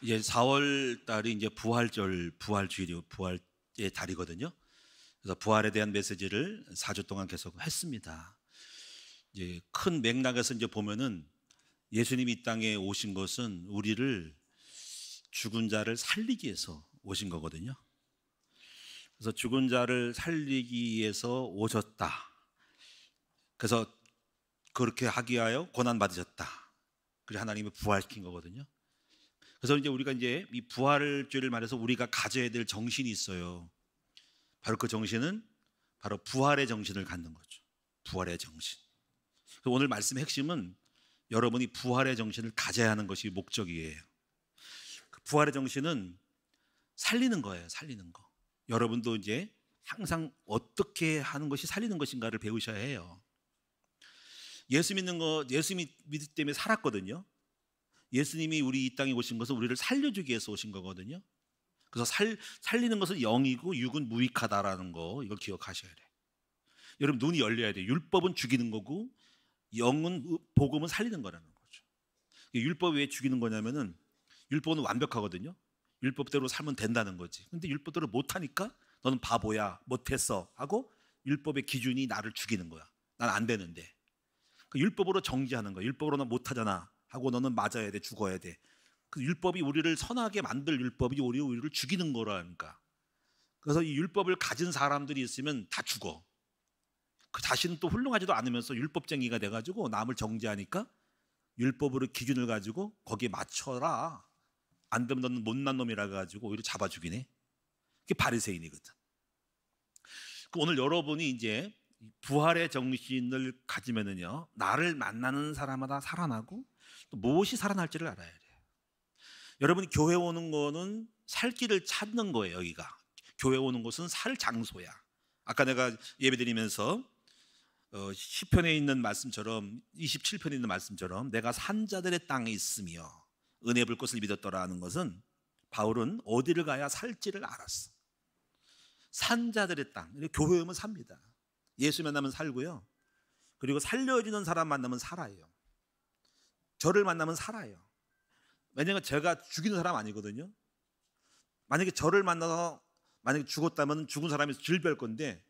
이제 4월 달이 이제 부활절, 부활주일이고 부활의 달이거든요. 그래서 부활에 대한 메시지를 4주 동안 계속 했습니다. 이제 큰 맥락에서 이제 보면은 예수님이 이 땅에 오신 것은 우리를 죽은 자를 살리기 위해서 오신 거거든요. 그래서 죽은 자를 살리기 위해서 오셨다. 그래서 그렇게 하기 위하여 고난 받으셨다. 그래서 하나님이 부활시킨 거거든요. 그래서 이제 우리가 이제 이 부활주의를 말해서 우리가 가져야 될 정신이 있어요. 바로 그 정신은 바로 부활의 정신을 갖는 거죠. 부활의 정신. 오늘 말씀의 핵심은 여러분이 부활의 정신을 가져야 하는 것이 목적이에요. 그 부활의 정신은 살리는 거예요. 살리는 거. 여러분도 이제 항상 어떻게 하는 것이 살리는 것인가를 배우셔야 해요. 예수 믿는 거, 예수 믿기 때문에 살았거든요. 예수님이 우리 이 땅에 오신 것은 우리를 살려주기 위해서 오신 거거든요. 그래서 살리는 것은 영이고 육은 무익하다라는 거, 이걸 기억하셔야 돼요. 여러분, 눈이 열려야 돼요. 율법은 죽이는 거고 영은, 복음은 살리는 거라는 거죠. 율법이 왜 죽이는 거냐면은 율법은 완벽하거든요. 율법대로 살면 된다는 거지. 근데 율법대로 못하니까 너는 바보야, 못했어 하고 율법의 기준이 나를 죽이는 거야. 난 안 되는데. 그 율법으로 정지하는 거야. 율법으로 는 못하잖아 하고 너는 맞아야 돼, 죽어야 돼. 그 율법이 우리를 선하게 만들 율법이 우리를 죽이는 거라니까. 그래서 이 율법을 가진 사람들이 있으면 다 죽어. 그 자신은 또 훌륭하지도 않으면서 율법쟁이가 돼가지고 남을 정죄하니까 율법으로 기준을 가지고 거기에 맞춰라. 안 되면 너는 못난 놈이라 가지고 오히려 잡아 죽이네. 그게 바리새인이거든. 오늘 여러분이 이제 부활의 정신을 가지면은요, 나를 만나는 사람마다 살아나고 또 무엇이 살아날지를 알아야 돼요. 여러분이 교회 오는 거는 살 길을 찾는 거예요. 여기가 교회 오는 곳은 살 장소야. 아까 내가 예배드리면서 시편에 있는 말씀처럼, 27편에 있는 말씀처럼 내가 산자들의 땅에 있으며 은혜 볼 것을 믿었더라는 것은 바울은 어디를 가야 살지를 알았어. 산자들의 땅, 교회 오면 삽니다. 예수 만나면 살고요. 그리고 살려주는 사람 만나면 살아요. 저를 만나면 살아요. 왜냐하면 제가 죽이는 사람 아니거든요. 만약에 저를 만나서 만약에 죽었다면 죽은 사람이 질별 건데,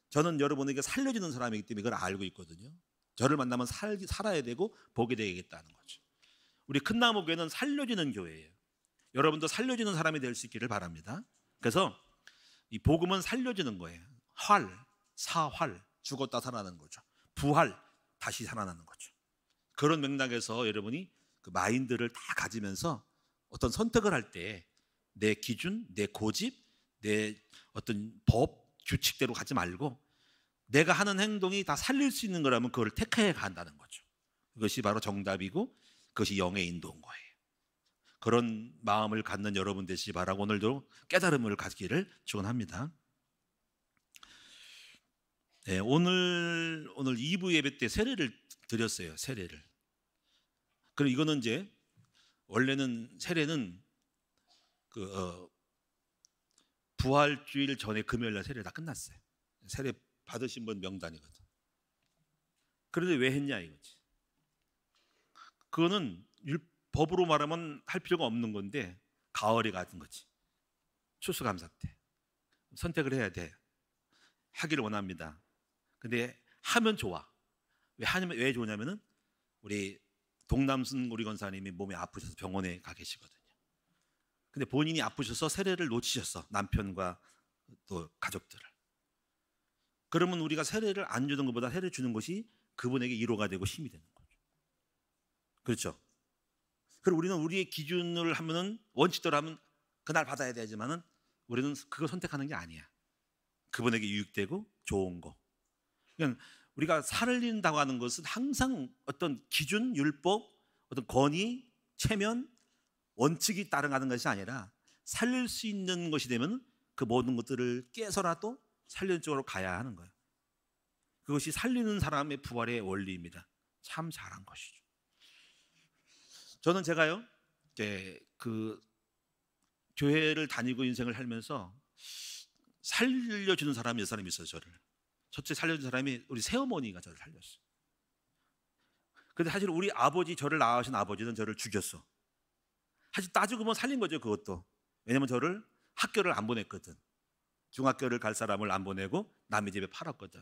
저는 여러분에게 살려주는 사람이기 때문에 이걸 알고 있거든요. 저를 만나면 살아야 되고 보게 되겠다는 거죠. 우리 큰나무 교회는 살려주는 교회예요. 여러분도 살려주는 사람이 될 수 있기를 바랍니다. 그래서 이 복음은 살려주는 거예요. 활, 사활, 죽었다 살아나는 거죠. 부활, 다시 살아나는 거죠. 그런 맥락에서 여러분이 그 마인드를 다 가지면서 어떤 선택을 할 때 내 기준, 내 고집, 내 어떤 법, 규칙대로 가지 말고 내가 하는 행동이 다 살릴 수 있는 거라면 그걸 택해 간다는 거죠. 그것이 바로 정답이고 그것이 영의 인도인 거예요. 그런 마음을 갖는 여러분 되시기 바라고 오늘도 깨달음을 가지기를 축원합니다. 네, 오늘 2부 예배 때 세례를 드렸어요. 세례를. 그리고 이거는 이제 원래는 세례는 부활주일 전에 금요일날 세례 다 끝났어요. 세례 받으신 분 명단이거든. 그런데 왜 했냐 이거지. 그거는 법으로 말하면 할 필요가 없는 건데 가을이 같은 거지. 추수감사 때 선택을 해야 돼. 하기를 원합니다. 근데 하면 좋아. 왜 좋냐면은 우리 동남순 우리 권사님이 몸이 아프셔서 병원에 가 계시거든요. 근데 본인이 아프셔서 세례를 놓치셨어. 남편과 또 가족들을. 그러면 우리가 세례를 안 주는 것보다 세례 주는 것이 그분에게 위로가 되고 힘이 되는 거죠. 그렇죠? 그리고 우리는 우리의 기준을 하면은 원칙대로 하면 그날 받아야 되지만은 우리는 그거 선택하는 게 아니야. 그분에게 유익되고 좋은 거. 그러니까 우리가 살린다고 하는 것은 항상 어떤 기준, 율법, 어떤 권위, 체면, 원칙이 따라가는 것이 아니라 살릴 수 있는 것이 되면 그 모든 것들을 깨서라도 살리는 쪽으로 가야 하는 거예요. 그것이 살리는 사람의 부활의 원리입니다. 참 잘한 것이죠. 저는 제가요, 그 교회를 다니고 인생을 살면서 살려주는 사람이 몇 사람이 있어요. 저를. 첫째 살려준 사람이 우리 새어머니가 저를 살렸어요. 근데 사실 우리 아버지, 저를 낳으신 아버지는 저를 죽였어. 사실 따지고 보면 살린 거죠, 그것도. 왜냐면 저를 학교를 안 보냈거든. 중학교를 갈 사람을 안 보내고 남의 집에 팔았거든.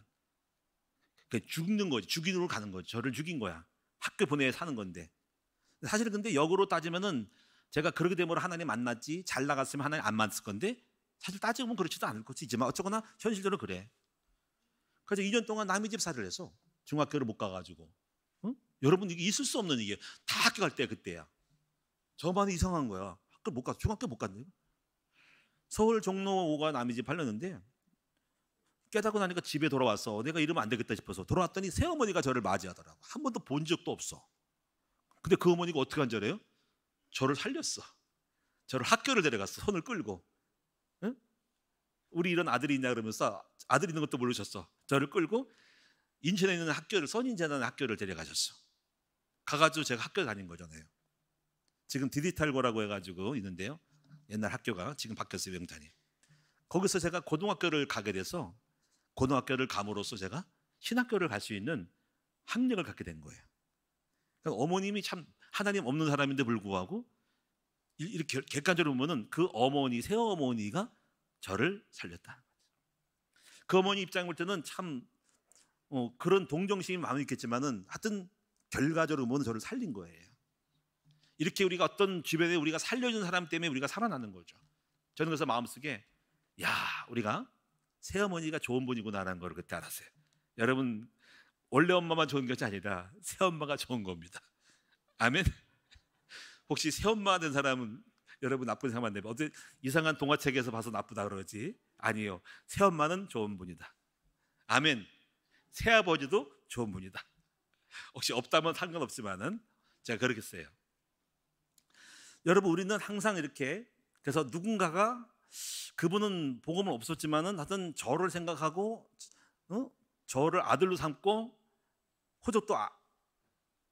그러니까 죽는 거지, 죽이러 가는 거지. 저를 죽인 거야. 학교 보내야 사는 건데. 사실은 근데 역으로 따지면은 제가 그렇게 되면 하나님 만났지, 잘 나갔으면 하나님 안 만났을 건데, 사실 따지고 보면 그렇지도 않을 것이지만 어쨌거나 현실적으로 그래. 그래서 2년 동안 남의 집 살이를 해서 중학교를 못 가가지고. 응? 여러분, 이게 있을 수 없는, 이게 다 학교 갈 때 그때야. 저만 이상한 거야. 학교 못 가, 중학교 못 갔네. 서울 종로 5가 남의 집 팔렸는데 깨닫고 나니까 집에 돌아왔어. 내가 이러면 안 되겠다 싶어서 돌아왔더니 새어머니가 저를 맞이하더라고. 한 번도 본 적도 없어. 근데 그 어머니가 어떻게 한 줄 알아요? 저를 살렸어. 저를 학교를 데려갔어. 손을 끌고. 응? 우리 이런 아들이 있냐 그러면서, 아들 있는 것도 모르셨어. 저를 끌고 인천에 있는 학교를, 선인재라는 학교를 데려가셨어. 가가지고 제가 학교 다닌 거잖아요. 지금 디디탈고라고 해가지고 있는데요. 옛날 학교가 지금 바뀌었어요, 명단이. 거기서 제가 고등학교를 가게 돼서 고등학교를 감으로써 제가 신학교를 갈 수 있는 학력을 갖게 된 거예요. 그러니까 어머님이 참 하나님 없는 사람인데 불구하고 이렇게 객관적으로 보면은 그 어머니, 새어머니가 저를 살렸다는 거죠. 그 어머니 입장을 볼 때는 참 그런 동정심이 마음에 있겠지만은 하여튼 결과적으로 보면 저를 살린 거예요. 이렇게 우리가 어떤 주변에 우리가 살려준 사람 때문에 우리가 살아나는 거죠. 저는 그래서 마음속에, 야, 우리가 새어머니가 좋은 분이구나라는 걸 그때 알았어요. 여러분, 원래 엄마만 좋은 것이 아니라 새엄마가 좋은 겁니다. 아멘. 혹시 새엄마 된 사람은 여러분 나쁜 사람 안 되면 어제 이상한 동화책에서 봐서 나쁘다 그러지? 아니에요. 새엄마는 좋은 분이다. 아멘. 새아버지도 좋은 분이다. 혹시 없다면 상관없지만은 제가 그렇게 써요. 여러분, 우리는 항상 이렇게, 그래서 누군가가 그분은 복음은 없었지만은 하여튼 저를 생각하고 저를 아들로 삼고, 호적도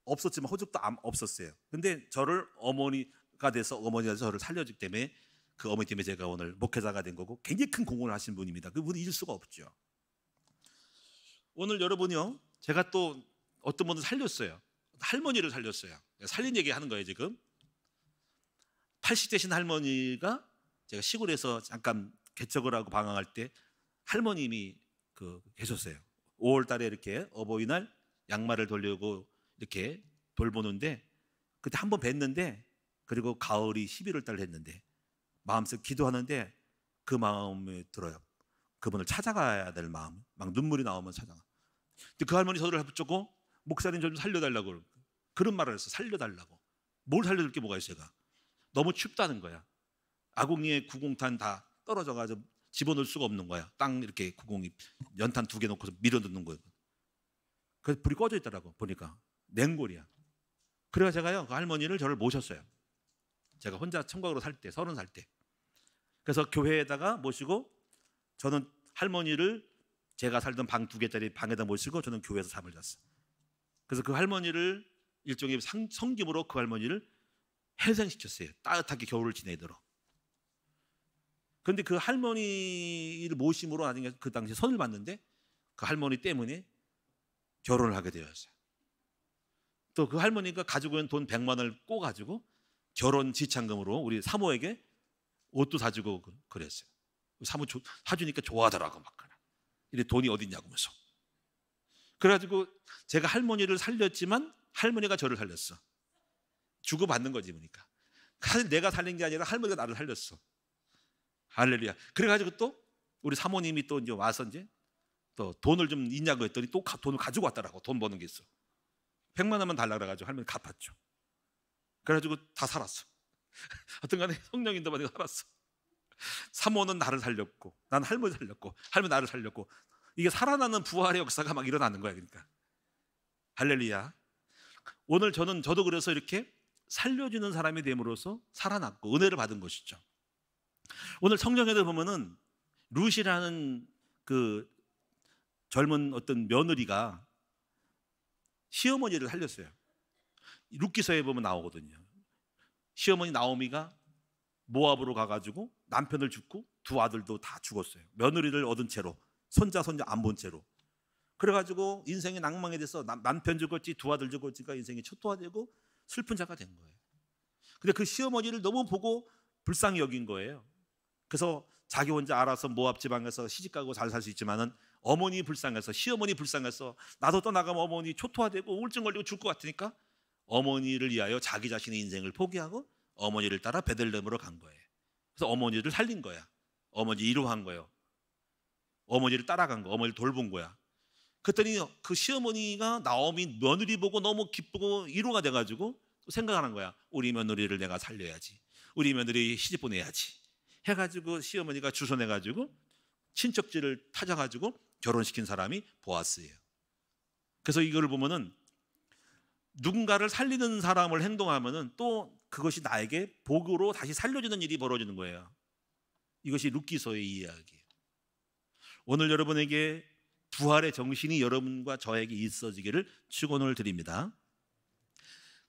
없었지만 호적도 없었어요. 근데 저를 어머니가 돼서, 어머니가 돼서 저를 살려주기 때문에 그 어머니 때문에 제가 오늘 목회자가 된 거고, 굉장히 큰 공헌을 하신 분입니다. 그분이 잊을 수가 없죠. 오늘 여러분이요, 제가 또 어떤 분을 살렸어요. 할머니를 살렸어요. 살린 얘기 하는 거예요 지금. 80 되신 할머니가, 제가 시골에서 잠깐 개척을 하고 방황할 때 할머님이 계셨어요. 5월 달에 이렇게 어버이날 양말을 돌려고 이렇게 돌보는데, 그때 한번 뵀는데, 그리고 가을이 11월 달 했는데 마음속 기도하는데 그 마음이 들어요. 그분을 찾아가야 될 마음, 막 눈물이 나오면 찾아가. 근데 그 할머니 저를 붙잡고, 목사님 좀 살려달라고 그런 말을 했어. 살려달라고. 뭘 살려줄 게 뭐가 있어요? 너무 춥다는 거야. 아궁이에 구공탄 다 떨어져가지고 집어넣을 수가 없는 거야. 땅 이렇게 구공이 연탄 2개 놓고서 밀어넣는 거예요. 그래서 불이 꺼져 있더라고. 보니까 냉골이야. 그래서 제가요, 그 할머니를 저를 모셨어요. 제가 혼자 청각으로 살 때, 30살 때. 그래서 교회에다가 모시고, 저는 할머니를 제가 살던 방 2개짜리 방에다 모시고 저는 교회에서 잠을 잤어요. 그래서 그 할머니를 일종의 성김으로 그 할머니를 해생시켰어요. 따뜻하게 겨울을 지내도록. 그런데 그 할머니를 모심으로 나중에 그 당시에 선을 받는데, 그 할머니 때문에 결혼을 하게 되었어요. 또 그 할머니가 가지고 있는 돈 100만 원을 꼬가지고 결혼 지참금으로 우리 사모에게 옷도 사주고 그랬어요. 사모 사주니까 좋아하더라고. 막 이래 돈이 어딨냐고 하면서. 그래가지고 제가 할머니를 살렸지만 할머니가 저를 살렸어. 주고받는 거지. 보니까 사실 내가 살린 게 아니라 할머니가 나를 살렸어. 할렐루야. 그래가지고 또 우리 사모님이 또 이제 와서 이제 또 돈을 좀 있냐고 했더니 또 돈을 가지고 왔더라고. 돈 버는 게 있어. 100만 원만 달라 그래가지고 할머니 갚았죠. 그래가지고 다 살았어. 하여튼 간에 성령인도 받고 살았어. 사모는 나를 살렸고, 난 할머니 살렸고, 할머니 나를 살렸고, 이게 살아나는 부활의 역사가 막 일어나는 거야. 그러니까 할렐루야. 오늘 저도 그래서 이렇게 살려주는 사람이 됨으로써 살아났고 은혜를 받은 것이죠. 오늘 성경에도 보면은 룻이라는 그 젊은 어떤 며느리가 시어머니를 살렸어요. 룻기서에 보면 나오거든요. 시어머니 나오미가 모압으로 가가지고 남편을 죽고 두 아들도 다 죽었어요. 며느리를 얻은 채로, 손자 안 본 채로. 그래가지고 인생의 낭망에 대해서 남편 죽었지 두 아들 죽었지가 인생이 초토화되고 슬픈 자가 된 거예요. 근데 그 시어머니를 너무 보고 불쌍히 여긴 거예요. 그래서 자기 혼자 알아서 모압 지방에서 시집가고 잘 살 수 있지만은 어머니 불쌍해서, 시어머니 불쌍해서, 나도 떠나가면 어머니 초토화되고 우울증 걸리고 죽을 것 같으니까 어머니를 위하여 자기 자신의 인생을 포기하고 어머니를 따라 베들레헴으로 간 거예요. 그래서 어머니를 살린 거야. 어머니 위로한 거예요. 어머니를 따라간 거, 어머니를 돌본 거야. 그랬더니 그 시어머니가 나오미 며느리 보고 너무 기쁘고 위로가 돼가지고 생각하는 거야. 우리 며느리를 내가 살려야지, 우리 며느리 시집 보내야지 해가지고 시어머니가 주선해가지고 친척지를 찾아가지고 결혼시킨 사람이 보아스예요. 그래서 이거를 보면은 누군가를 살리는 사람을 행동하면은 또 그것이 나에게 복으로 다시 살려주는 일이 벌어지는 거예요. 이것이 룻기서의 이야기예요. 오늘 여러분에게 부활의 정신이 여러분과 저에게 있어지기를 축원을 드립니다.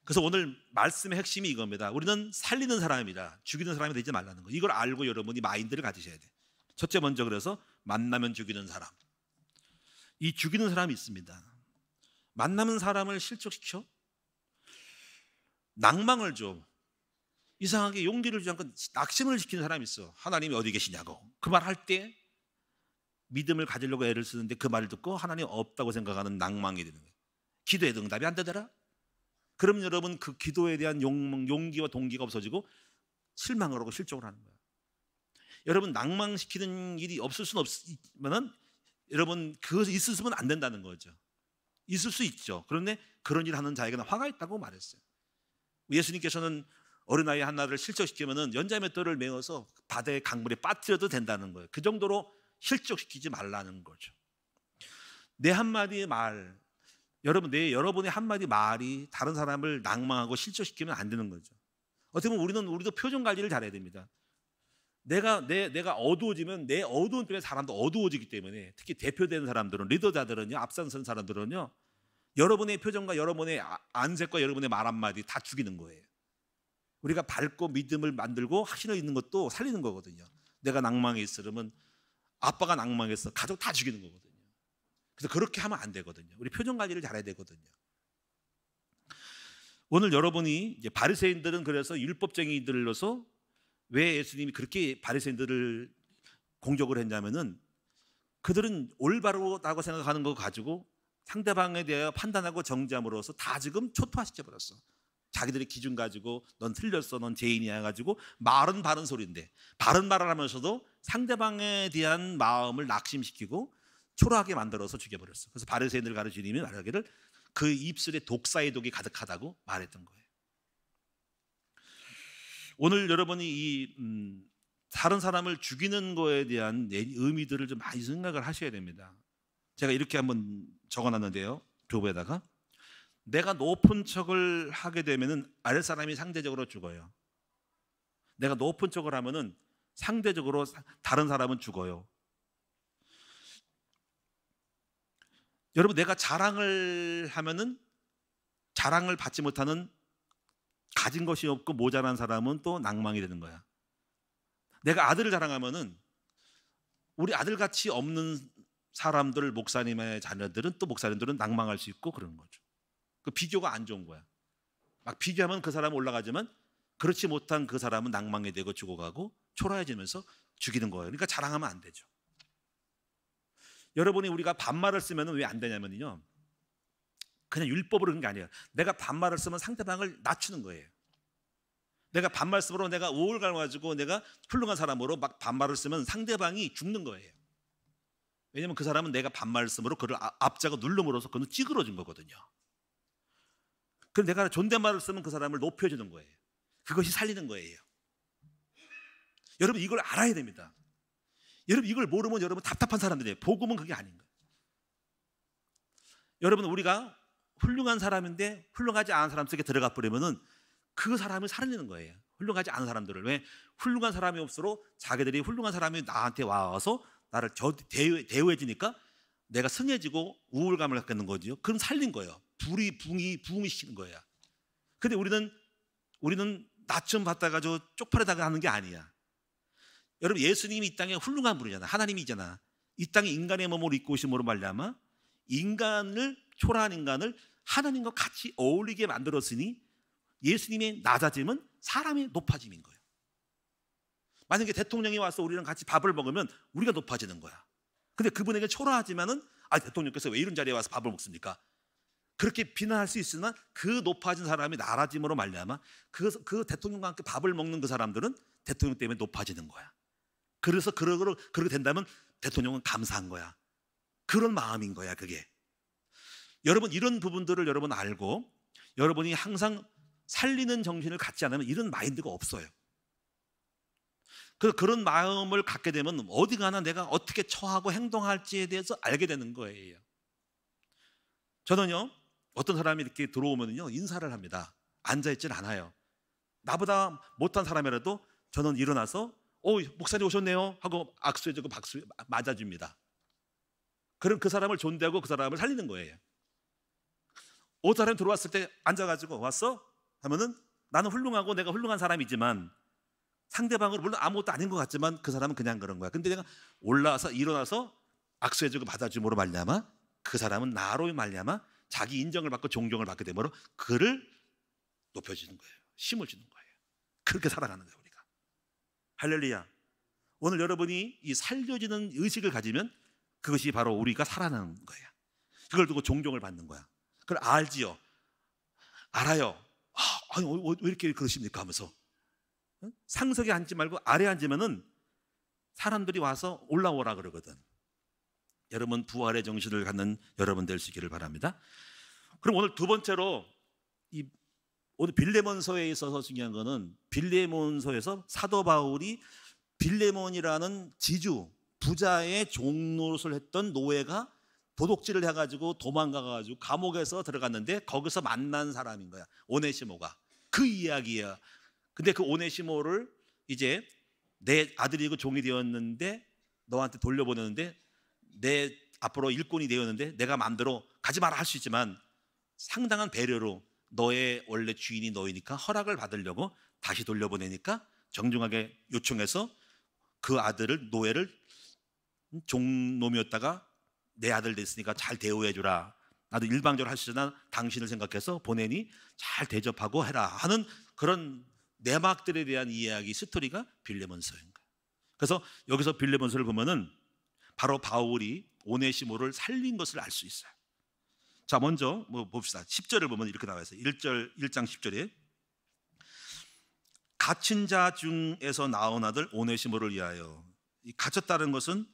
그래서 오늘 말씀의 핵심이 이겁니다. 우리는 살리는 사람이다, 죽이는 사람이 되지 말라는 거. 이걸 알고 여러분이 마인드를 가지셔야 돼요. 첫째 먼저, 그래서 만나면 죽이는 사람. 이 죽이는 사람이 있습니다. 만나면 사람을 실족시켜 낭망을 줘, 이상하게 용기를 주지 않고 낙심을 시키는 사람이 있어. 하나님이 어디 계시냐고 그 말 할 때 믿음을 가지려고 애를 쓰는데 그 말을 듣고 하나님 없다고 생각하는 낭망이 되는 거예요. 기도해도 응답이 안 되더라. 그럼 여러분 그 기도에 대한 용기와 동기가 없어지고 실망을 하고 실족을 하는 거예요. 여러분 낭망시키는 일이 없을 수는 없지만은 여러분 그것이 있으면 안 된다는 거죠. 있을 수 있죠. 그런데 그런 일 하는 자에게는 화가 있다고 말했어요. 예수님께서는 어린아이 하나를 실족시키면은 연자맷돌을 메어서 바다의 강물에 빠뜨려도 된다는 거예요. 그 정도로 실족시키지 말라는 거죠. 내 한마디 말, 여러분의 한마디 말이 다른 사람을 낭망하고 실족시키면 안 되는 거죠. 어떻게 보면 우리도 표정 관리를 잘해야 됩니다. 내가 어두워지면 내 어두운 때문에 사람도 어두워지기 때문에, 특히 대표되는 사람들은, 리더자들은요, 앞선선 사람들은요, 여러분의 표정과 여러분의 안색과 여러분의 말 한마디 다 죽이는 거예요. 우리가 밝고 믿음을 만들고 확신을 있는 것도 살리는 거거든요. 내가 낭망에 있으려면 아빠가 낭망했어, 가족 다 죽이는 거거든요. 그래서 그렇게 하면 안 되거든요. 우리 표정 관리를 잘해야 되거든요. 오늘 여러분이 이제 바리새인들은 그래서 율법쟁이들로서 왜 예수님이 그렇게 바리새인들을 공격을 했냐면은 그들은 올바르다고 생각하는 거 가지고 상대방에 대하여 판단하고 정죄함으로써 다 지금 초토화시켜 버렸어. 자기들의 기준 가지고 넌 틀렸어, 넌 죄인이야 가지고 말은 바른 소리인데 바른 말을 하면서도 상대방에 대한 마음을 낙심시키고 초라하게 만들어서 죽여버렸어. 그래서 바리새인들 가르치님이 말하기를 그 입술에 독사의 독이 가득하다고 말했던 거예요. 오늘 여러분이 다른 사람을 죽이는 거에 대한 의미들을 좀 많이 생각을 하셔야 됩니다. 제가 이렇게 한번 적어놨는데요, 교부에다가 내가 높은 척을 하게 되면은 아랫사람이 상대적으로 죽어요. 내가 높은 척을 하면은 상대적으로 다른 사람은 죽어요. 여러분, 내가 자랑을 하면은 자랑을 받지 못하는, 가진 것이 없고 모자란 사람은 또 낭망이 되는 거야. 내가 아들을 자랑하면은 우리 아들같이 없는 사람들, 목사님의 자녀들은 또 목사님들은 낭망할 수 있고 그러는 거죠. 그 비교가 안 좋은 거야. 막 비교하면 그 사람은 올라가지만 그렇지 못한 그 사람은 낭망이 되고 죽어가고 초라해지면서 죽이는 거예요. 그러니까 자랑하면 안 되죠. 여러분이 우리가 반말을 쓰면 왜 안 되냐면요, 그냥 율법으로 그런 게 아니에요. 내가 반말을 쓰면 상대방을 낮추는 거예요. 내가 반말 쓰므로 내가 우월감 가지고 내가 훌륭한 사람으로 막 반말을 쓰면 상대방이 죽는 거예요. 왜냐하면 그 사람은 내가 반말을 쓰므로 그를 앞자가 누름으로써 그는 찌그러진 거거든요. 그럼 내가 존댓말을 쓰면 그 사람을 높여주는 거예요. 그것이 살리는 거예요. 여러분 이걸 알아야 됩니다. 여러분 이걸 모르면 여러분 답답한 사람들이에요. 복음은 그게 아닌 거예요. 여러분 우리가 훌륭한 사람인데 훌륭하지 않은 사람 속에 들어가 버리면은 그 사람을 살리는 거예요. 훌륭하지 않은 사람들을. 왜? 훌륭한 사람이 없으로 자기들이 훌륭한 사람이 나한테 와서 나를 대우해주니까 내가 승해지고 우울감을 갖는 거죠. 그럼 살린 거예요. 부흥이 시키는 거예요. 근데 우리는 낮춤 받다가지고 쪽팔리다가 하는 게 아니야. 여러분 예수님이 이 땅에 훌륭한 분이잖아. 하나님이잖아. 이 땅에 인간의 몸을 입고 오심으로 말미암아 인간을, 초라한 인간을 하나님과 같이 어울리게 만들었으니 예수님의 낮아짐은 사람의 높아짐인 거예요. 만약에 대통령이 와서 우리랑 같이 밥을 먹으면 우리가 높아지는 거야. 근데 그분에게 초라하지만은 대통령께서 왜 이런 자리에 와서 밥을 먹습니까? 그렇게 비난할 수 있으나 그 높아진 사람이 낮아짐으로 말미암아 그 대통령과 함께 밥을 먹는 그 사람들은 대통령 때문에 높아지는 거야. 그래서 그렇게 된다면 대통령은 감사한 거야. 그런 마음인 거야, 그게. 여러분, 이런 부분들을 여러분 알고 여러분이 항상 살리는 정신을 갖지 않으면 이런 마인드가 없어요. 그런 마음을 갖게 되면 어디 가나 내가 어떻게 처하고 행동할지에 대해서 알게 되는 거예요. 저는요, 어떤 사람이 이렇게 들어오면요 인사를 합니다. 앉아있진 않아요. 나보다 못한 사람이라도 저는 일어나서 목사님 오셨네요 하고 악수해주고 박수 맞아줍니다. 그럼 그 사람을 존대하고 그 사람을 살리는 거예요. 어떤 사람이 들어왔을 때 앉아가지고 왔어? 하면은 나는 훌륭하고 내가 훌륭한 사람이지만 상대방은 물론 아무것도 아닌 것 같지만 그 사람은 그냥 그런 거야. 근데 내가 올라와서 일어나서 악수해주고 받아줌으로 말미암아 그 사람은 나로 말미암아 자기 인정을 받고 존경을 받게 되므로 그를 높여주는 거예요. 힘을 주는 거예요. 그렇게 살아가는 거예요, 우리가. 할렐루야. 오늘 여러분이 이 살려지는 의식을 가지면 그것이 바로 우리가 살아나는 거예요. 그걸 두고 존경을 받는 거야. 그걸 알지요. 알아요. 왜 이렇게 그러십니까 하면서 상석에 앉지 말고 아래에 앉으면은 사람들이 와서 올라오라 그러거든. 여러분 부활의 정신을 갖는 여러분 될 수 있기를 바랍니다. 그럼 오늘 두 번째로 오늘 빌레몬서에 있어서 중요한 거는 빌레몬서에서 사도 바울이 빌레몬이라는 지주 부자의 종노릇을 했던 노예가 도둑질을 해가지고 도망가가지고 감옥에서 들어갔는데 거기서 만난 사람인 거야. 오네시모가. 그 이야기야. 근데 그 오네시모를 이제 내 아들이고 종이 되었는데 너한테 돌려보내는데 내 앞으로 일꾼이 되었는데 내가 마음대로 가지 마라 할 수 있지만 상당한 배려로 너의 원래 주인이 너이니까 허락을 받으려고 다시 돌려보내니까 정중하게 요청해서 그 아들을 노예를 종놈이었다가 내 아들 됐으니까 잘 대우해주라. 나도 일방적으로 할 수 있으나 당신을 생각해서 보내니 잘 대접하고 해라 하는 그런 내막들에 대한 이야기 스토리가 빌레몬서인 거예요. 그래서 여기서 빌레몬서를 보면은 바로 바울이 오네시모를 살린 것을 알 수 있어요. 자, 먼저 봅시다. 10절을 보면 이렇게 나와 있어요. 1장 10절에 갇힌 자 중에서 나온 아들 오네시모를 위하여. 이 갇혔다는 것은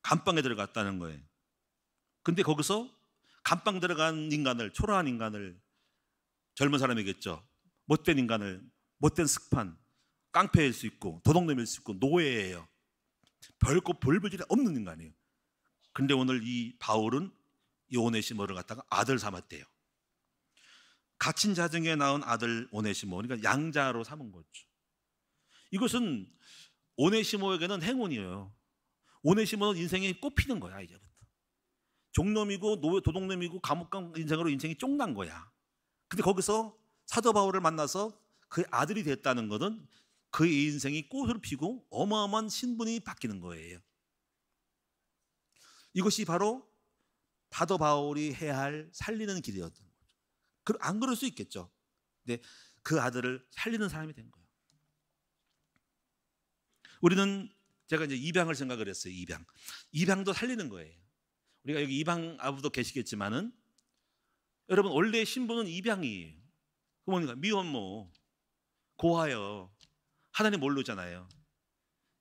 감방에 들어갔다는 거예요. 근데 거기서 감방 들어간 인간을, 초라한 인간을, 젊은 사람이겠죠. 못된 인간을, 못된 습판, 깡패일 수 있고 도둑놈일 수 있고 노예예요. 별거 볼볼일이 없는 인간이에요. 근데 오늘 이 바울은 이 오네시모를 갖다가 아들 삼았대요. 갇힌 자 중에 나온 아들 오네시모, 그러니까 양자로 삼은 거죠. 이것은 오네시모에게는 행운이에요. 오네시모는 인생이 꽃피는 거야. 이제부터 종놈이고 도둑놈이고 감옥간 인생으로 인생이 쫑난 거야. 근데 거기서 사도 바울을 만나서 그의 아들이 됐다는 것은 그의 인생이 꽃을 피고 어마어마한 신분이 바뀌는 거예요. 이것이 바로 사도 바울이 해야 할 살리는 길이었던 거죠. 안 그럴 수 있겠죠. 근데 그 아들을 살리는 사람이 된 거예요. 우리는 제가 이제 입양을 생각을 했어요. 입양도 살리는 거예요. 우리가 여기 입양 아부도 계시겠지만은 여러분 원래 신분은 입양이에요. 그러니까 미혼모, 고하여, 하나님 모르잖아요.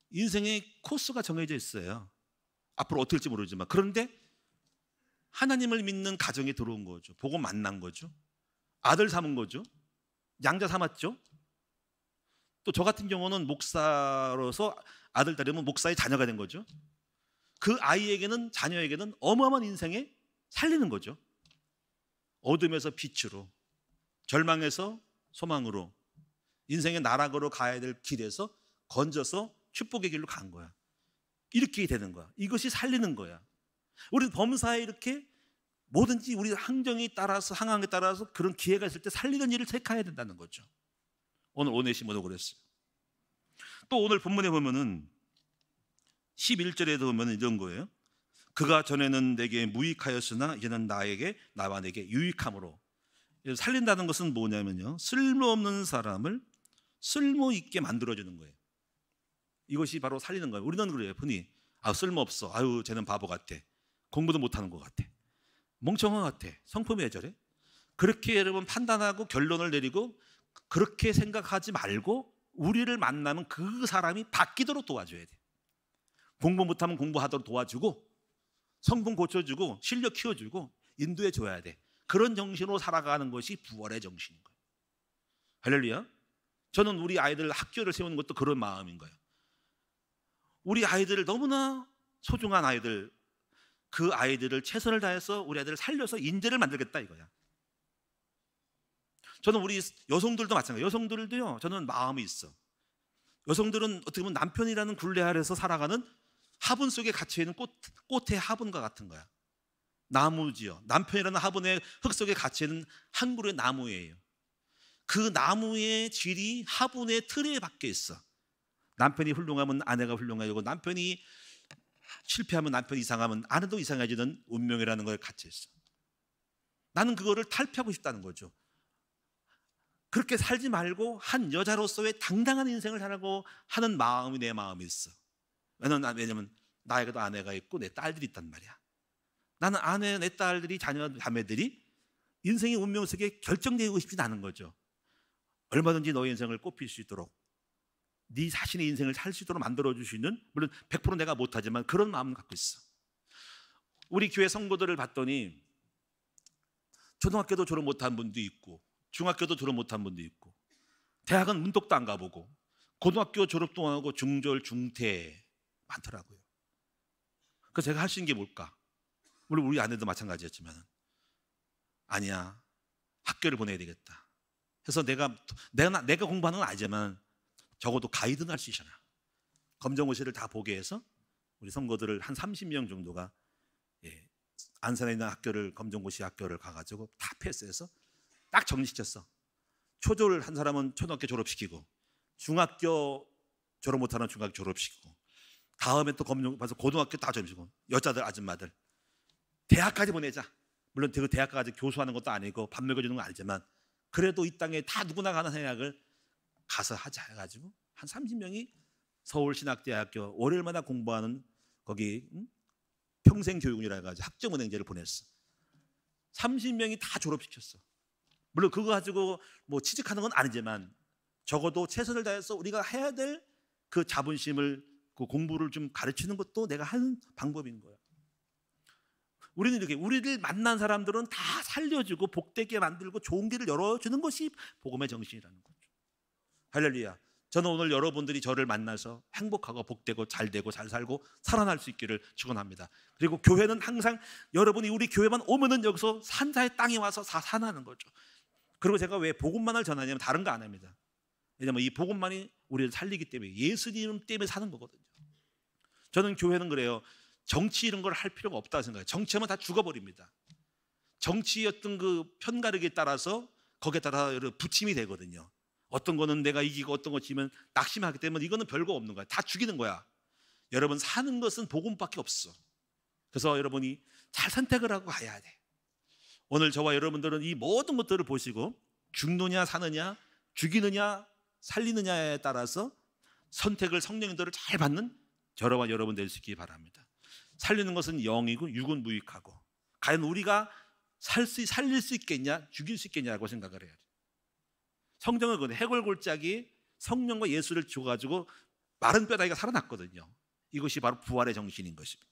인생의 코스가 정해져 있어요. 앞으로 어떻게 될지 모르지만 그런데 하나님을 믿는 가정에 들어온 거죠. 보고 만난 거죠. 아들 삼은 거죠. 양자 삼았죠. 또 저 같은 경우는 목사로서 아들 따르면 목사의 자녀가 된 거죠. 그 아이에게는, 자녀에게는 어마어마한 인생에 살리는 거죠. 어둠에서 빛으로, 절망에서 소망으로, 인생의 나락으로 가야 될 길에서 건져서 축복의 길로 간 거야. 이렇게 되는 거야. 이것이 살리는 거야. 우리는 범사에 이렇게 뭐든지 우리 항정에 따라서, 상황에 따라서 그런 기회가 있을 때 살리는 일을 택해야 된다는 거죠. 오늘 오네시모도 그랬어요. 또 오늘 본문에 보면은 11절에도 보면 이런 거예요. 그가 전에는 내게 무익하였으나 이제는 나와 내게 유익함으로. 살린다는 것은 뭐냐면요, 쓸모없는 사람을 쓸모 있게 만들어주는 거예요. 이것이 바로 살리는 거예요. 우리는 그래요. 흔히 쓸모없어, 아유 쟤는 바보 같아, 공부도 못하는 것 같아, 멍청한 것 같아, 성품이 왜 저래? 그렇게 여러분 판단하고 결론을 내리고 그렇게 생각하지 말고 우리를 만나면 그 사람이 바뀌도록 도와줘야 돼. 공부 못하면 공부하도록 도와주고, 성분 고쳐주고, 실력 키워주고, 인도해 줘야 돼. 그런 정신으로 살아가는 것이 부활의 정신인 거예요. 할렐루야. 저는 우리 아이들 학교를 세우는 것도 그런 마음인 거예요. 우리 아이들을, 너무나 소중한 아이들, 그 아이들을 최선을 다해서 우리 아이들을 살려서 인재를 만들겠다 이거야. 저는 우리 여성들도 마찬가지예요. 여성들도요, 저는 마음이 있어. 여성들은 어떻게 보면 남편이라는 굴레 아래서 살아가는 화분 속에 갇혀있는 꽃의 화분과 같은 거야. 나무지요. 남편이라는 화분의 흙 속에 갇혀있는 한 그루의 나무예요. 그 나무의 질이 화분의 틀에 박혀 있어. 남편이 훌륭하면 아내가 훌륭해지고, 남편이 실패하면, 남편이 이상하면 아내도 이상해지는 운명이라는 걸 갇혀 있어. 나는 그거를 탈피하고 싶다는 거죠. 그렇게 살지 말고 한 여자로서의 당당한 인생을 살라고 하는 마음이 내 마음에 있어. 왜냐면 나에게도 아내가 있고 내 딸들이 있단 말이야. 나는 아내, 내 딸들이, 자녀, 자매들이 인생의 운명 속에 결정되고 싶지 않은 거죠. 얼마든지 너의 인생을 꽃필 수 있도록, 네 자신의 인생을 살 수 있도록 만들어줄 수 있는, 물론 100% 내가 못하지만 그런 마음을 갖고 있어. 우리 교회 성도들을 봤더니 초등학교도 졸업 못한 분도 있고, 중학교도 졸업 못한 분도 있고, 대학은 문독도 안 가보고, 고등학교 졸업도 안 하고 중졸, 중퇴 많더라고요. 그래서 제가 할 수 있는 게 뭘까? 물론 우리 아내도 마찬가지였지만, 아니야, 학교를 보내야 되겠다 해서 내가 공부하는 건 아니지만 적어도 가이드는 할 수 있잖아. 검정고시를 다 보게 해서 우리 성도들을 한 30명 정도가 안산에 있는 학교를, 검정고시 학교를 가가지고 다 패스해서 딱 정리시켰어. 초졸 한 사람은 초등학교 졸업시키고, 중학교 졸업 못하는 중학교 졸업시키고, 다음에 또 봐서 고등학교 다 졸업시키고, 여자들, 아줌마들 대학까지 보내자. 물론 그 대학까지 교수하는 것도 아니고 밥 먹여주는 건 아니지만, 그래도 이 땅에 다 누구나 가는 해학을 가서 하자 해가지고 한 30명이 서울신학대학교 월요일마다 공부하는 거기 평생교육이라 해가지고 학점은행제를 보냈어. 30명이 다 졸업시켰어. 물론 그거 가지고 뭐 취직하는 건 아니지만 적어도 최선을 다해서 우리가 해야 될 그 자본심을, 그 공부를 좀 가르치는 것도 내가 하는 방법인 거야. 우리는 이렇게, 우리를 만난 사람들은 다 살려주고 복되게 만들고 좋은 길을 열어주는 것이 복음의 정신이라는 거죠. 할렐루야. 저는 오늘 여러분들이 저를 만나서 행복하고 복되고 잘되고 잘 살고 살아날 수 있기를 축원합니다. 그리고 교회는 항상 여러분이 우리 교회만 오면은 여기서 산자의 땅에 와서 사는 거죠. 그리고 제가 왜 복음만을 전하냐면 다른 거 안 합니다. 왜냐면 이 복음만이 우리를 살리기 때문에, 예수님 때문에 사는 거거든요. 저는 교회는 그래요. 정치 이런 걸 할 필요가 없다고 생각해요. 정치하면 다 죽어버립니다. 정치의 어떤 그 편가르기에 따라서 거기에 따라 여러 부침이 되거든요. 어떤 거는 내가 이기고 어떤 거 지면 낙심하기 때문에 이거는 별거 없는 거야. 다 죽이는 거야. 여러분, 사는 것은 복음밖에 없어. 그래서 여러분이 잘 선택을 하고 가야 돼. 오늘 저와 여러분들은 이 모든 것들을 보시고 죽느냐 사느냐, 죽이느냐 살리느냐에 따라서 선택을, 성령님들을 잘 받는 저와 여러분 될 수 있기 바랍니다. 살리는 것은 영이고 육은 무익하고, 과연 우리가 살릴 수 있겠냐, 죽일 수 있겠냐고 생각을 해야 돼. 성경은 그 해골골짜기 성령과 예수를 줘가지고 마른 뼈다귀가 살아났거든요. 이것이 바로 부활의 정신인 것입니다.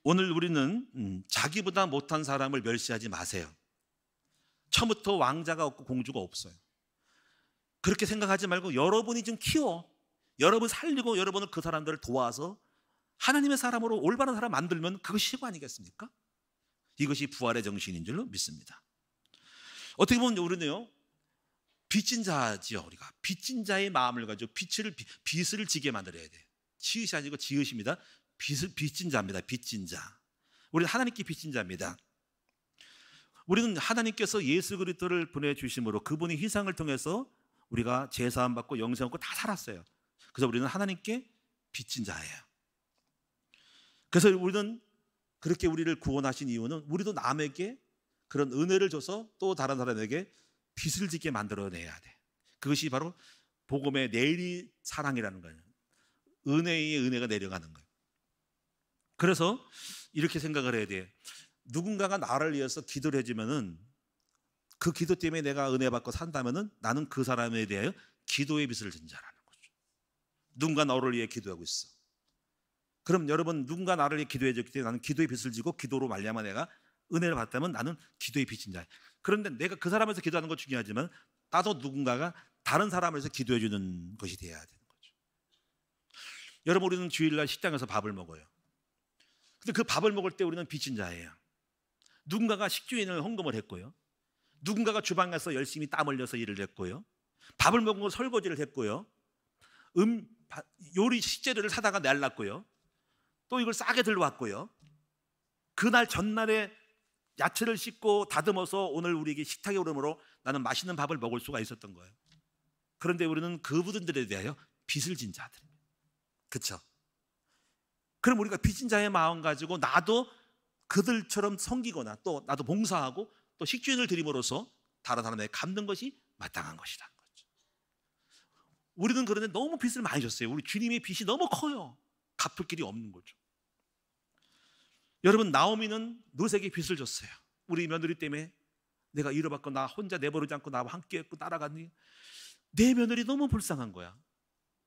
오늘 우리는 자기보다 못한 사람을 멸시하지 마세요. 처음부터 왕자가 없고 공주가 없어요. 그렇게 생각하지 말고 여러분이 좀 키워, 여러분 살리고 여러분을 그 사람들을 도와서 하나님의 사람으로 올바른 사람 만들면 그것이 최고 아니겠습니까? 이것이 부활의 정신인 줄로 믿습니다. 어떻게 보면 우리는요, 빚진 자지요. 우리가 빚진 자의 마음을 가지고 빚을 지게 만들어야 돼요. 치읓이 아니고 지읒입니다. 빚진 자입니다. 빚진 자. 우리는 하나님께 빚진 자입니다. 우리는 하나님께서 예수 그리스도를 보내주심으로 그분의 희생을 통해서 우리가 제사함 받고 영생 얻고 다 살았어요. 그래서 우리는 하나님께 빚진 자예요. 그래서 우리는 그렇게 우리를 구원하신 이유는 우리도 남에게 그런 은혜를 줘서 또 다른 사람에게 빚을 짓게 만들어내야 돼. 그것이 바로 복음의 내리 사랑이라는 거예요. 은혜의 은혜가 내려가는 거예요. 그래서 이렇게 생각을 해야 돼. 누군가가 나를 위해서 기도를 해주면은 그 기도 때문에 내가 은혜 받고 산다면은 나는 그 사람에 대하여 기도의 빚을 진 자라는 거죠. 누군가 너를 위해 기도하고 있어. 그럼 여러분, 누군가 나를 위해 기도해 줬기 때문에 나는 기도의 빚을 지고 기도로 말미암아 내가 은혜를 받다면 나는 기도의 빚진 자야. 그런데 내가 그 사람에서 기도하는 건 중요하지만 나도 누군가가 다른 사람을 위해서 기도해 주는 것이 돼야 되는 거죠. 여러분, 우리는 주일날 식당에서 밥을 먹어요. 근데 그 밥을 먹을 때 우리는 빚진 자예요. 누군가가 식주인을 헌금을 했고요. 누군가가 주방 가서 열심히 땀 흘려서 일을 했고요. 밥을 먹고 설거지를 했고요. 요리 식재료를 사다가 내놨고요. 또 이걸 싸게 들어왔고요. 그날 전날에 야채를 씻고 다듬어서 오늘 우리에게 식탁에 오름으로 나는 맛있는 밥을 먹을 수가 있었던 거예요. 그런데 우리는 그분들에 대하여 빚을 진 자들입니다. 그렇죠? 그럼 우리가 빚진 자의 마음 가지고 나도 그들처럼 섬기거나 또 나도 봉사하고 또 식주인을 드림으로써 다른 사람에게 갚는 것이 마땅한 것이라는 거죠. 우리는 그런데 너무 빚을 많이 졌어요. 우리 주님의 빚이 너무 커요. 갚을 길이 없는 거죠. 여러분, 나오미는 룻에게 빚을 졌어요. 우리 며느리 때문에 내가 잃어받고 나 혼자 내버리지 않고 나와 함께했고 따라갔니? 내 며느리 너무 불쌍한 거야.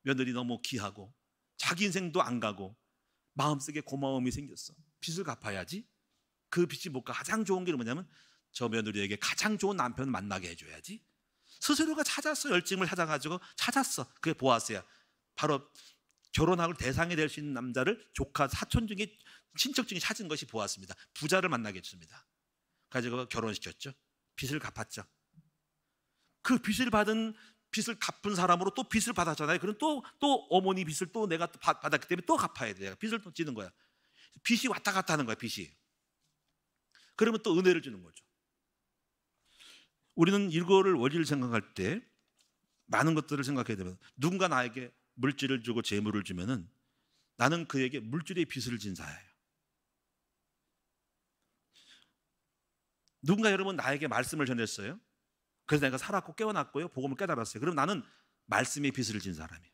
며느리 너무 귀하고 자기 인생도 안 가고 마음속에 고마움이 생겼어. 빚을 갚아야지. 그 빚이 못 가. 가장 좋은 게 뭐냐면 저 며느리에게 가장 좋은 남편을 만나게 해줘야지. 스스로가 찾았어. 열심을 찾아가지고 찾았어. 그게 보아스야. 바로 결혼할 대상이 될 수 있는 남자를 조카, 사촌 중에 친척 중에 찾은 것이 보았습니다. 부자를 만나게 했습니다. 가지고 결혼시켰죠. 빚을 갚았죠. 그 빚을 갚은 사람으로 또 빚을 받았잖아요. 그럼 또 어머니 빚을 또 내가 받았기 때문에 또 갚아야 돼. 내가 빚을 또 지는 거야. 빚이 왔다 갔다 하는 거야, 빚이. 그러면 또 은혜를 주는 거죠. 우리는 이거를 원리를 생각할 때 많은 것들을 생각해야 되면 누군가 나에게 물질을 주고 재물을 주면은 나는 그에게 물질의 빚을 진 자예요. 누군가 여러분 나에게 말씀을 전했어요. 그래서 내가 살았고 깨어났고요. 복음을 깨달았어요. 그럼 나는 말씀의 빚을 진 사람이에요.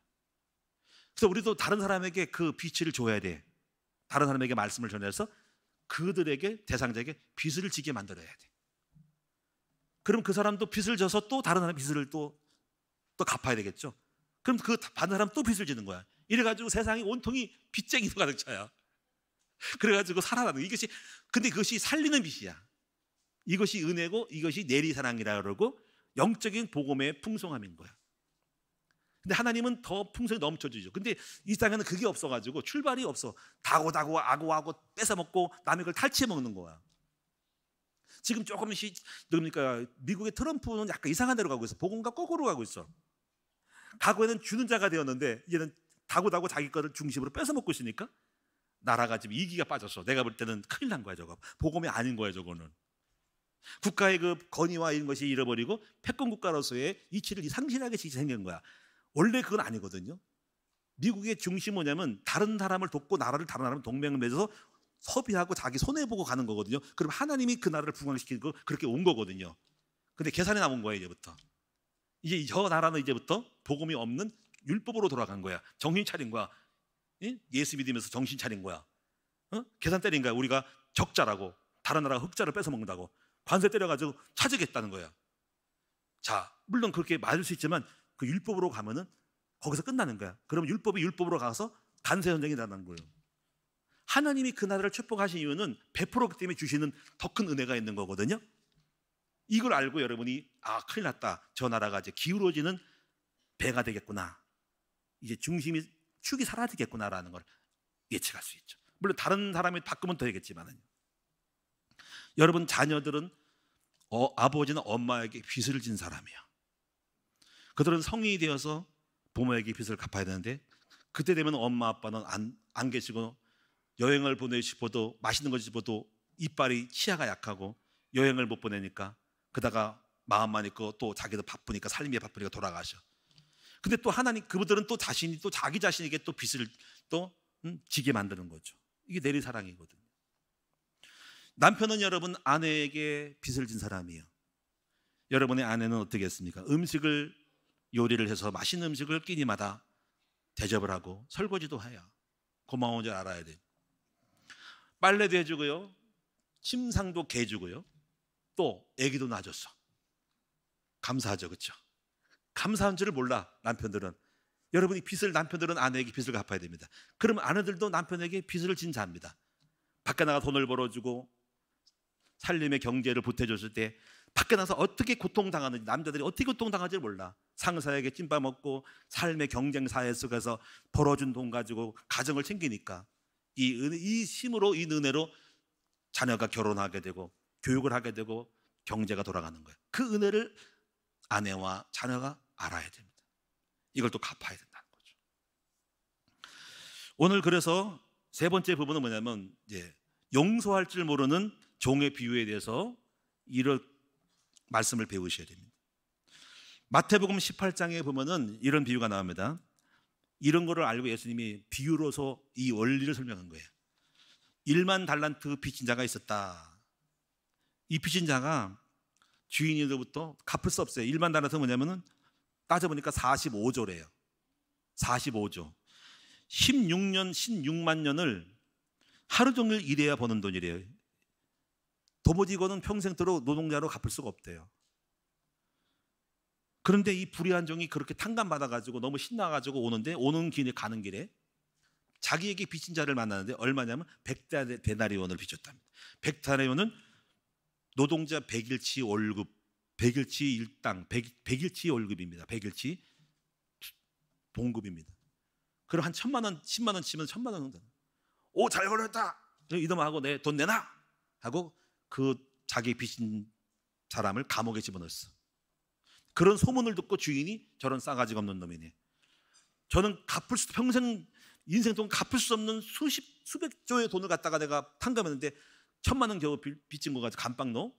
그래서 우리도 다른 사람에게 그 빚을 줘야 돼. 다른 사람에게 말씀을 전해서 그들에게, 대상자에게 빚을 지게 만들어야 돼. 그럼 그 사람도 빚을 져서 또 다른 사람 빚을 또 갚아야 되겠죠. 그럼 그 받은 사람 또 빚을 지는 거야. 이래가지고 세상이 온통이 빚쟁이로 가득 차요. 그래가지고 살아나는 이것이, 근데 그것이 살리는 빚이야. 이것이 은혜고 이것이 내리사랑이라 그러고 영적인 복음의 풍성함인 거야. 근데 하나님은 더 풍성히 넘쳐주죠. 근데 이 땅에는 그게 없어가지고 출발이 없어. 다고 아고하고 뺏어먹고 남의 걸 탈취해 먹는 거야. 지금 조금씩 그러니까 미국의 트럼프는 약간 이상한 데로 가고 있어. 복음과 거꾸로 가고 있어. 과거에는 주는 자가 되었는데 이제는 다고 자기 거를 중심으로 뺏어먹고 있으니까 나라가 지금 이기가 빠졌어. 내가 볼 때는 큰일 난 거야. 저거 복음이 아닌 거야. 저거는 국가의 그 권위와 이런 것이 잃어버리고 패권 국가로서의 이치를 상실하게 생긴 거야. 원래 그건 아니거든요. 미국의 중심은 뭐냐면 다른 사람을 돕고 다른 나라를 동맹을 맺어서 소비하고 자기 손해보고 가는 거거든요. 그럼 하나님이 그 나라를 부강시키고 그렇게 온 거거든요. 근데 계산이 남은 거예요. 이제부터. 이제 저 나라는 이제부터 복음이 없는 율법으로 돌아간 거야. 정신 차린 거야. 예수 믿으면서 정신 차린 거야. 계산 때린 거야. 우리가 적자라고 다른 나라가 흑자를 뺏어먹는다고 관세 때려가지고 찾으겠다는 거야. 자, 물론 그렇게 맞을 수 있지만 그 율법으로 가면은 거기서 끝나는 거야. 그러면 율법이 율법으로 가서 간세 전쟁이 일어나는 거예요. 하나님이 그 나라를 축복하신 이유는 베풀었기 때문에 주시는 더 큰 은혜가 있는 거거든요. 이걸 알고 여러분이 큰일 났다. 저 나라가 이제 기울어지는 배가 되겠구나. 이제 축이 사라지겠구나라는 걸 예측할 수 있죠. 물론 다른 사람이 바꾸면 더 되겠지만은 여러분 자녀들은 아버지는 엄마에게 빚을 진 사람이야. 그들은 성인이 되어서 부모에게 빚을 갚아야 되는데 그때 되면 엄마 아빠는 안 계시고 여행을 보내고 싶어도 맛있는 걸 집어도 이빨이 치아가 약하고 여행을 못 보내니까 그다가 마음만 있고 또 자기도 바쁘니까 삶이 바쁘니까 돌아가셔. 근데 또 하나님 그분들은 또 자신이 또 자기 자신에게 또 빚을 또 지게 만드는 거죠. 이게 내리사랑이거든요. 남편은 여러분 아내에게 빚을 진 사람이에요. 여러분의 아내는 어떻게 했습니까? 음식을 요리를 해서 맛있는 음식을 끼니마다 대접을 하고 설거지도 해요. 고마운 줄 알아야 돼요. 빨래도 해주고요, 침상도 개주고요, 또 애기도 낳아줬어. 감사하죠, 그렇죠? 감사한 줄을 몰라 남편들은. 여러분이 빚을, 남편들은 아내에게 빚을 갚아야 됩니다. 그러면 아내들도 남편에게 빚을 진 자입니다. 밖에 나가 돈을 벌어주고 살림의 경제를 보태줬을 때 밖에 나가서 어떻게 고통당하는지, 남자들이 어떻게 고통당하는지 몰라. 상사에게 찐밥 먹고 삶의 경쟁사회 속에서 벌어준 돈 가지고 가정을 챙기니까 이 힘으로, 이 은혜로 자녀가 결혼하게 되고 교육을 하게 되고 경제가 돌아가는 거예요. 그 은혜를 아내와 자녀가 알아야 됩니다. 이걸 또 갚아야 된다는 거죠. 오늘 그래서 세 번째 부분은 뭐냐면, 용서할 줄 모르는 종의 비유에 대해서 이런 말씀을 배우셔야 됩니다. 마태복음 18장에 보면은 이런 비유가 나옵니다. 이런 거를 알고 예수님이 비유로서 이 원리를 설명한 거예요. 1만 달란트 빚진 자가 있었다. 이 빚진 자가 주인으로부터 갚을 수 없어요. 1만 달란트는 뭐냐면은 따져보니까 45조래요. 45조. 16만 년을 하루 종일 일해야 버는 돈이래요. 도무지 이거는 평생도록 노동자로 갚을 수가 없대요. 그런데 이 불의한 종이 그렇게 탕감받아가지고 너무 신나가지고 오는 길에, 가는 길에 자기에게 빚진 자를 만나는데 얼마냐면 100데나리온을 빚졌답니다. 100데나리온은 노동자 100일치 월급, 100일치 일당, 100일치 월급입니다. 100일치 봉급입니다. 그럼 한 1,000만 원, 10만 원 치면 1,000만 원 정도. 오, 잘 벌었다. 이놈하고 내 돈 내놔 하고 그 자기 빚진 사람을 감옥에 집어넣었어. 그런 소문을 듣고 주인이 저런 싸가지가 없는 놈이네, 저는 평생 인생 동안 갚을 수 없는 수백 조의 돈을 갖다가 내가 탕감했는데 1,000만 원 겨우 빚진 거 가지고 감방 넣어?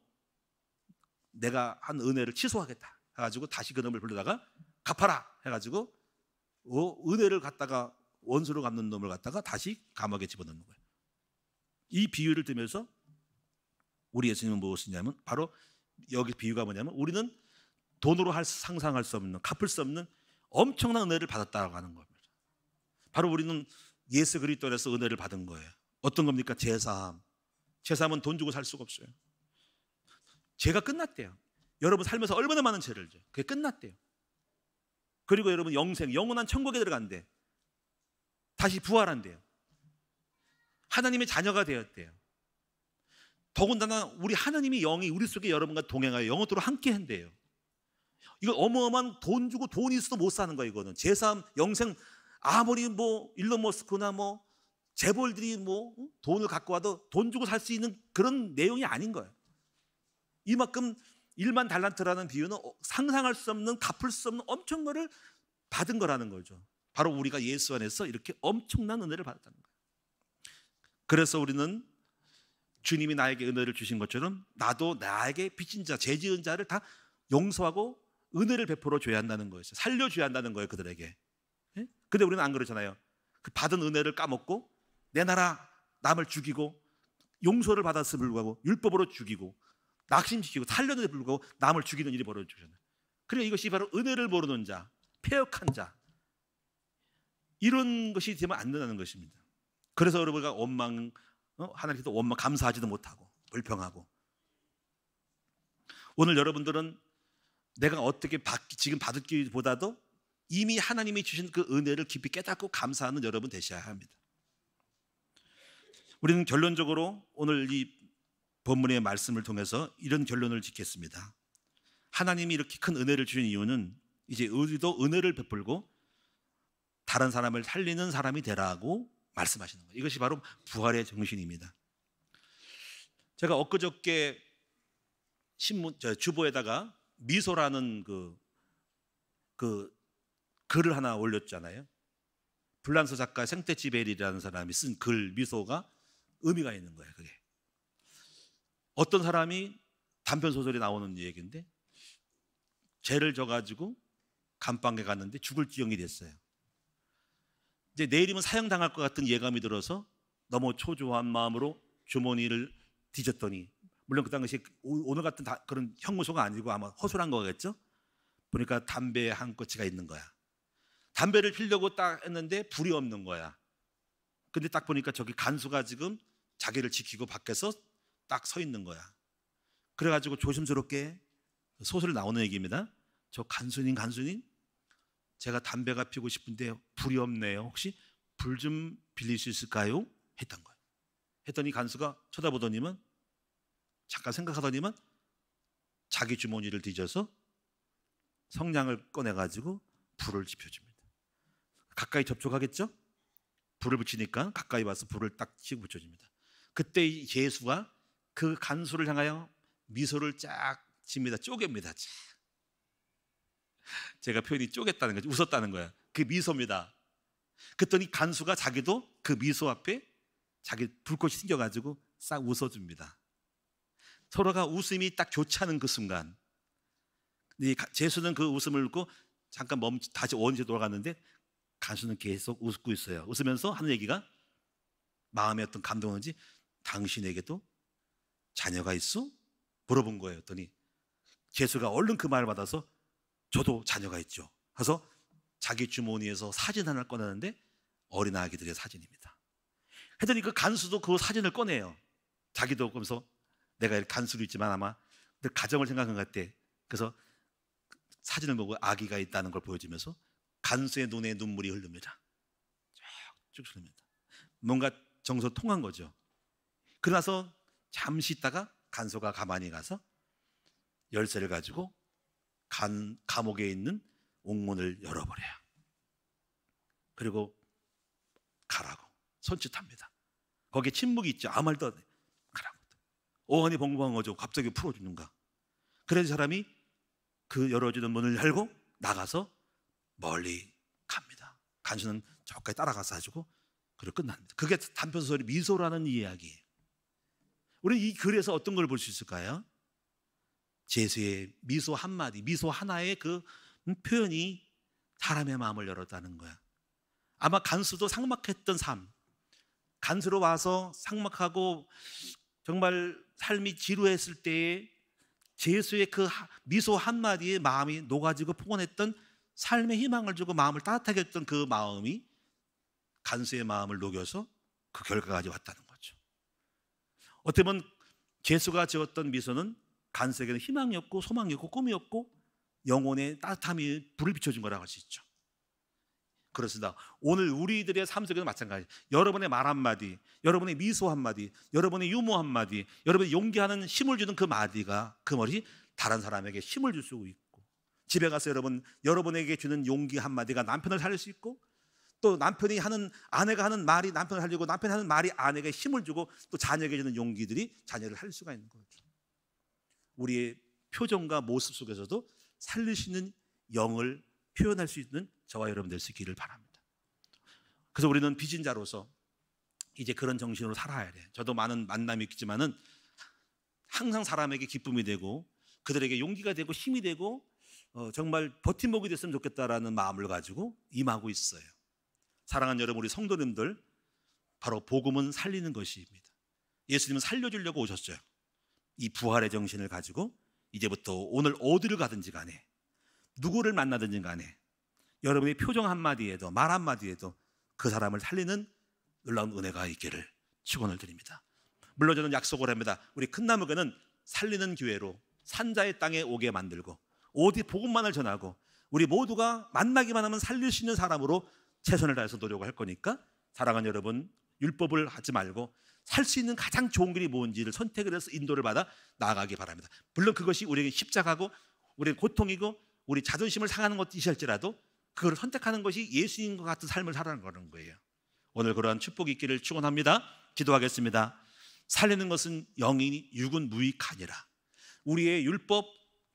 내가 한 은혜를 취소하겠다 해가지고 다시 그 놈을 불러다가 갚아라 해가지고 은혜를 갖다가 원수로 갚는 놈을 갖다가 다시 감옥에 집어넣는 거예요. 이 비유를 들면서 우리 예수님은 무엇이냐면, 바로 여기 비유가 뭐냐면, 우리는 돈으로 상상할 수 없는, 갚을 수 없는 엄청난 은혜를 받았다고 하는 겁니다. 바로 우리는 예수 그리스도에서 은혜를 받은 거예요. 어떤 겁니까? 제사함. 제사함은 돈 주고 살 수가 없어요. 죄가 끝났대요. 여러분 살면서 얼마나 많은 죄를 져요. 그게 끝났대요. 그리고 여러분 영원한 천국에 들어간대. 다시 부활한대요. 하나님의 자녀가 되었대요. 더군다나 우리 하나님의 영이 우리 속에 여러분과 동행하여 영원토록 함께 한대요. 이거 어마어마한, 돈 주고 돈이 있어도 못 사는 거예요. 이거는 제사함, 영생. 아무리 일론 머스크나 재벌들이 돈을 갖고 와도 돈 주고 살 수 있는 그런 내용이 아닌 거예요. 이만큼 1만 달란트라는 비유는 상상할 수 없는, 갚을 수 없는 엄청난 거를 받은 거라는 거죠. 바로 우리가 예수 안에서 이렇게 엄청난 은혜를 받았다는 거예요. 그래서 우리는 주님이 나에게 은혜를 주신 것처럼 나도 나에게 빚진 자, 죄 지은 자를 다 용서하고 은혜를 베풀어 줘야 한다는 거였어요. 살려줘야 한다는 거예요, 그들에게. 근데 우리는 안 그러잖아요. 그 받은 은혜를 까먹고 내놔라, 남을 죽이고, 용서를 받았음에 불구하고 율법으로 죽이고 낙심시키고 살렸는데 불구하고 남을 죽이는 일이 벌어지잖아요. 그러니까 이것이 바로 은혜를 모르는 자, 패역한 자, 이런 것이 되면 안 된다는 것입니다. 그래서 여러분과 하나님께서 감사하지도 못하고 불평하고, 오늘 여러분들은 내가 어떻게 지금 받기보다도 이미 하나님이 주신 그 은혜를 깊이 깨닫고 감사하는 여러분 되셔야 합니다. 우리는 결론적으로 오늘 이 본문의 말씀을 통해서 이런 결론을 짓겠습니다. 하나님이 이렇게 큰 은혜를 주신 이유는 이제 우리도 은혜를 베풀고 다른 사람을 살리는 사람이 되라고 말씀하시는 거예요. 이것이 바로 부활의 정신입니다. 제가 엊그저께 주보에다가 미소라는 그 글을 하나 올렸잖아요. 불란서 작가 생테치베리라는 사람이 쓴 글, 미소가 의미가 있는 거예요. 그게 어떤 사람이 단편 소설에 나오는 얘기인데, 죄를 져가지고 감방에 갔는데 죽을 지경이 됐어요. 이제 내일이면 사형당할 것 같은 예감이 들어서 너무 초조한 마음으로 주머니를 뒤졌더니, 물론 그 당시 오늘 같은 그런 형무소가 아니고 아마 허술한 거겠죠. 보니까 담배 한 꼬치가 있는 거야. 담배를 피려고 딱 했는데 불이 없는 거야. 근데 딱 보니까 저기 간수가 지금 자기를 지키고 밖에서 딱 서 있는 거야. 그래가지고 조심스럽게 소설 나오는 얘기입니다. 저 간수님, 제가 담배가 피우고 싶은데 불이 없네요. 혹시 불 좀 빌릴 수 있을까요? 했던 거예요. 했더니 간수가 쳐다보더니만, 잠깐 생각하더니만 자기 주머니를 뒤져서 성냥을 꺼내가지고 불을 지펴줍니다. 가까이 접촉하겠죠? 불을 붙이니까 가까이 와서 불을 딱 치고 붙여줍니다. 그때 예수가 그 간수를 향하여 미소를 쫙 집니다. 쪼갭니다. 제가 표현이 쪼갰다는 거죠. 웃었다는 거야. 그 미소입니다. 그랬더니 간수가 자기도 그 미소 앞에 자기 불꽃이 생겨가지고 싹 웃어줍니다. 서로가 웃음이 딱 교차하는 그 순간, 제수는 그 웃음을 웃고 잠깐 다시 원지로 돌아갔는데 간수는 계속 웃고 있어요. 웃으면서 하는 얘기가, 마음에 어떤 감동인지, 당신에게도 자녀가 있어? 물어본 거예요. 했더니 제수가 얼른 그 말을 받아서 저도 자녀가 있죠. 그래서 자기 주머니에서 사진 하나를 꺼내는데 어린 아기들의 사진입니다. 했더니 그 간수도 그 사진을 꺼내요. 자기도. 그러면서 내가 이렇게 간수로 있지만 아마 가정을 생각한 것 같아. 그래서 사진을 보고 아기가 있다는 걸 보여주면서 간수의 눈에 눈물이 흐릅니다. 쭉 흐릅니다. 뭔가 정서 통한 거죠. 그러나서 잠시 있다가 간수가 가만히 가서 열쇠를 가지고 감옥에 있는 옥문을 열어버려요. 그리고 가라고 손짓합니다. 거기에 침묵이 있죠. 아무 말도 안 해. 가라고. 어안이 벙벙한 거죠. 갑자기 풀어주는가. 그래서 사람이 그 열어주는 문을 열고 나가서 멀리 갑니다. 간수는 저까지 따라가서 해주고 그리고 끝납니다. 그게 단편소설이 미소라는 이야기예요. 우리는 이 글에서 어떤 걸 볼 수 있을까요? 제수의 미소 한마디, 미소 하나의 그 표현이 사람의 마음을 열었다는 거야. 아마 간수도 삭막했던 삶, 간수로 와서 삭막하고 정말 삶이 지루했을 때에 제수의 그 미소 한마디에 마음이 녹아지고 포근했던, 삶의 희망을 주고 마음을 따뜻하게 했던 그 마음이 간수의 마음을 녹여서 그 결과까지 왔다는 거죠. 어떻게 보면 제수가 지었던 미소는 간수에게는 희망이었고 소망이었고 꿈이었고 영혼의 따뜻함이 불을 비춰준 거라고 할 수 있죠. 그렇습니다. 오늘 우리들의 삶 속에도 마찬가지. 여러분의 말 한마디, 여러분의 미소 한마디, 여러분의 유머 한마디, 여러분의 용기하는 힘을 주는 그 마디가, 그 말이 다른 사람에게 힘을 줄 수 있고, 집에 가서 여러분에게 주는 용기 한마디가 남편을 살릴 수 있고, 또 아내가 하는 말이 남편을 살리고, 남편이 하는 말이 아내에게 힘을 주고, 또 자녀에게 주는 용기들이 자녀를 살릴 수가 있는 거죠. 우리의 표정과 모습 속에서도 살릴 수 있는 영을 표현할 수 있는 저와 여러분 될 수 있기를 바랍니다. 그래서 우리는 빚진 자로서 이제 그런 정신으로 살아야 돼. 저도 많은 만남이 있지만은 항상 사람에게 기쁨이 되고 그들에게 용기가 되고 힘이 되고 정말 버팀목이 됐으면 좋겠다라는 마음을 가지고 임하고 있어요. 사랑하는 여러분, 우리 성도님들, 바로 복음은 살리는 것입니다. 예수님은 살려주려고 오셨어요. 이 부활의 정신을 가지고 이제부터 오늘 어디를 가든지 간에, 누구를 만나든지 간에 여러분의 표정 한마디에도 말 한마디에도 그 사람을 살리는 놀라운 은혜가 있기를 축원을 드립니다. 물론 저는 약속을 합니다. 우리 큰나무교는 살리는 교회로 산자의 땅에 오게 만들고 어디 복음만을 전하고 우리 모두가 만나기만 하면 살릴 수 있는 사람으로 최선을 다해서 노력을 할 거니까, 사랑하는 여러분, 율법을 하지 말고 살 수 있는 가장 좋은 길이 뭔지를 선택을 해서 인도를 받아 나아가기 바랍니다. 물론 그것이 우리에게 십자가고 우리의 고통이고 우리 자존심을 상하는 것이실지라도 그걸 선택하는 것이 예수님과 같은 삶을 살아가는 거예요. 오늘 그러한 축복이 있기를 축원합니다. 기도하겠습니다. 살리는 것은 영이 육은 무익하니라. 우리의 율법,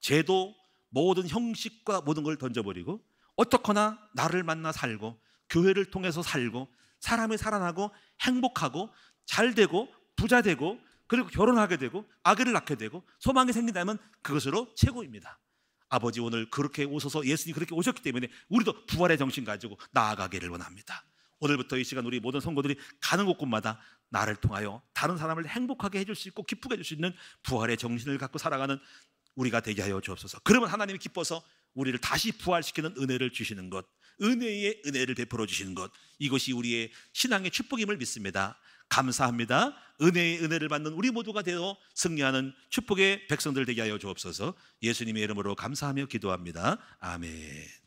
제도, 모든 형식과 모든 걸 던져버리고 어떻거나 나를 만나 살고 교회를 통해서 살고 사람이 살아나고 행복하고 잘되고 부자되고 그리고 결혼하게 되고 아기를 낳게 되고 소망이 생긴다면 그것으로 최고입니다. 아버지, 오늘 그렇게 오셔서 예수님이 그렇게 오셨기 때문에 우리도 부활의 정신 가지고 나아가기를 원합니다. 오늘부터 이 시간 우리 모든 성도들이 가는 곳곳마다 나를 통하여 다른 사람을 행복하게 해줄 수 있고 기쁘게 해줄 수 있는 부활의 정신을 갖고 살아가는 우리가 되게 하여 주옵소서. 그러면 하나님이 기뻐서 우리를 다시 부활시키는 은혜를 주시는 것, 은혜의 은혜를 베풀어 주시는 것, 이것이 우리의 신앙의 축복임을 믿습니다. 감사합니다. 은혜의 은혜를 받는 우리 모두가 되어 승리하는 축복의 백성들 되게 하여 주옵소서. 예수님의 이름으로 감사하며 기도합니다. 아멘.